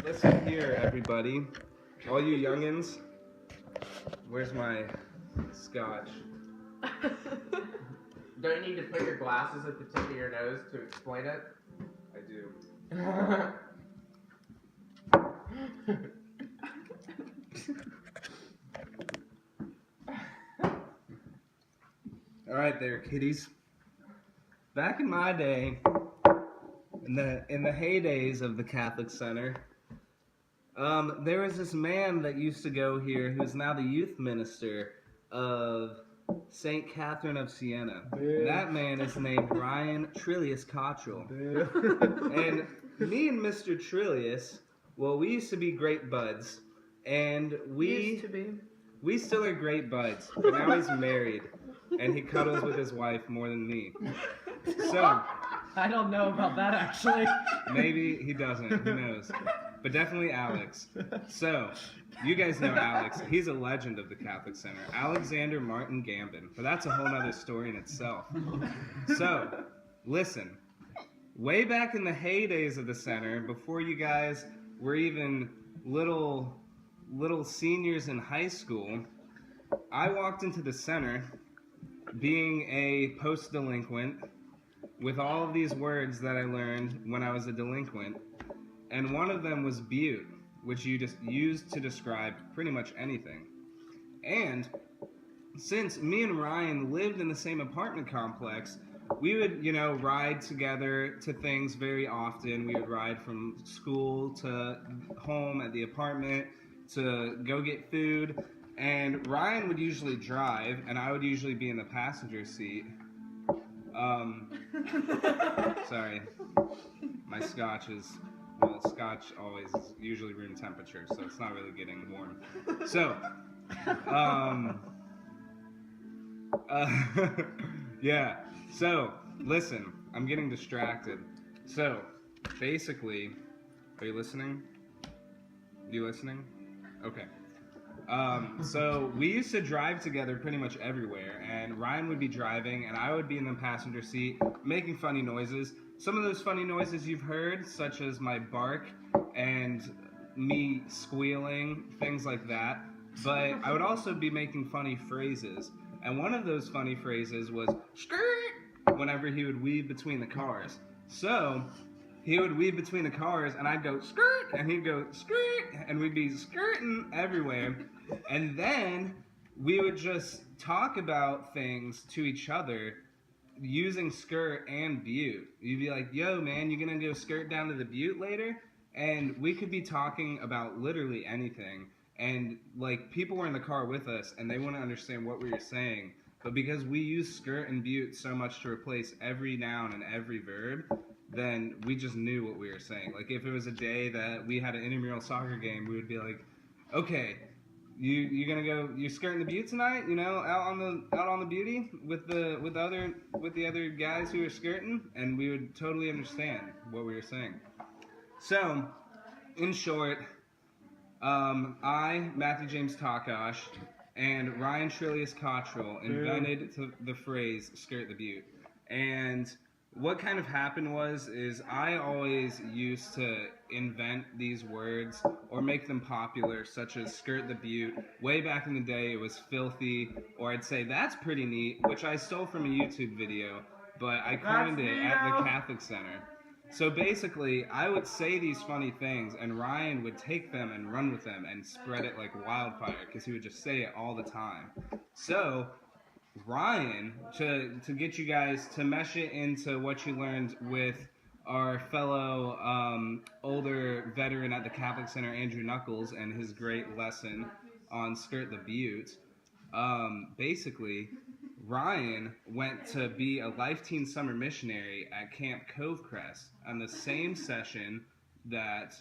Listen here, everybody. All you youngins. Where's my scotch? Don't you need to put your glasses at the tip of your nose to explain it? I do. All right, there, kiddies. Back in my day, in the heydays of the Catholic Center, there was this man that used to go here, who's now the youth minister of St. Catherine of Siena. That man is named Ryan Trillius Cottrell. And me and Mr. Trillius, well, we used to be great buds, and we still are great buds. But now he's married, and he cuddles with his wife more than me. So I don't know about that, actually. maybe he doesn't. Who knows? But definitely Alex. So, you guys know Alex. He's a legend of the Catholic Center. Alexander Martin Gambin. But that's a whole other story in itself. So, listen. Way back in the heydays of the center, before you guys were even little seniors in high school, I walked into the center being a post-delinquent with all of these words that I learned when I was a delinquent. And one of them was Beaut, which you just used to describe pretty much anything. And since me and Ryan lived in the same apartment complex, we would, ride together to things very often. We would ride from school to home at the apartment to go get food. And Ryan would usually drive, and I would usually be in the passenger seat. Sorry. My scotch is... Well, scotch always is usually room temperature, so it's not really getting warm. So, yeah. So, listen, I'm getting distracted. So, basically, are you listening? You listening? Okay. So we used to drive together pretty much everywhere, and Ryan would be driving, and I would be in the passenger seat making funny noises. Some of those funny noises you've heard, such as my bark and me squealing, things like that. But I would also be making funny phrases, and one of those funny phrases was skirt whenever he would weave between the cars. So he would weave between the cars, and I'd go skirt, and he'd go skirt, and we'd be skirting everywhere. And then we would just talk about things to each other using skirt and Beaut. You'd be like, yo, man, you gonna go skirt down to the Beaut later? And we could be talking about literally anything. And, people were in the car with us, and they wouldn't understand what we were saying. But because we use skirt and Beaut so much to replace every noun and every verb, then we just knew what we were saying. Like, if it was a day that we had an intramural soccer game, we would be like, okay, you gonna go? You skirting the Beaut tonight? Out on the beauty with the other guys who are skirting, and we would totally understand what we were saying. So, in short, I, Matthew James Takash, and Ryan Trillius Cottrell invented the phrase "skirt the Beaut," and what kind of happened is I always used to invent these words or make them popular, such as skirt the Beaut. Way back in the day, it was filthy, or I'd say that's pretty neat, which I stole from a YouTube video, but I coined it at the Catholic Center. So basically, I would say these funny things, and Ryan would take them and run with them and spread it like wildfire, because he would just say it all the time. So Ryan, to get you guys to mesh it into what you learned with our fellow older veteran at the Catholic Center, Andrew Knuckles, and his great lesson on Skirt the Beaut, basically, Ryan went to be a Life Teen Summer Missionary at Camp Covecrest on the same session that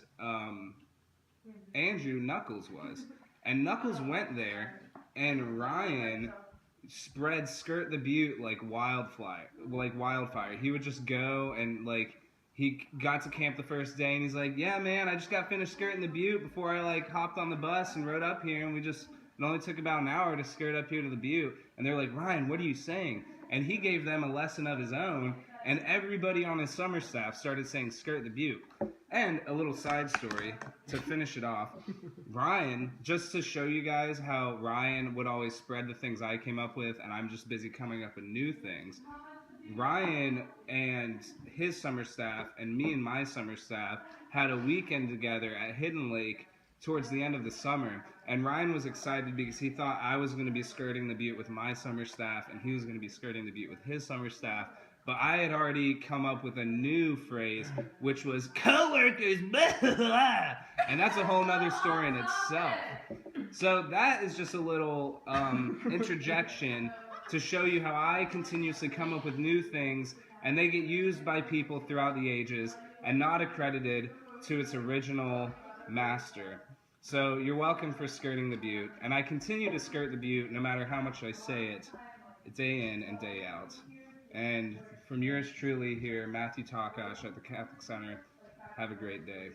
Andrew Knuckles was. And Knuckles went there, and Ryan spread Skirt the Beaut like wildfire. He would just go and he got to camp the first day, and he's like, yeah, man, I just got finished skirting the Beaut before I hopped on the bus and rode up here, and it only took about an hour to skirt up here to the Beaut. And they're like, Ryan, what are you saying? And he gave them a lesson of his own, and everybody on his summer staff started saying skirt the Beaut. And a little side story to finish it off. Ryan, just to show you guys how Ryan would always spread the things I came up with and I'm just busy coming up with new things. Ryan and his summer staff and me and my summer staff had a weekend together at Hidden Lake towards the end of the summer, and Ryan was excited because he thought I was going to be skirting the Beaut with my summer staff and he was going to be skirting the Beaut with his summer staff. But I had already come up with a new phrase, which was coworkers, and that's a whole nother story in itself. So that is just a little interjection to show you how I continuously come up with new things, and they get used by people throughout the ages and not accredited to its original master. So you're welcome for skirting the Beaut, and I continue to skirt the Beaut no matter how much I say it, day in and day out. And from yours truly here, Matthew Takash at the Catholic Center, have a great day.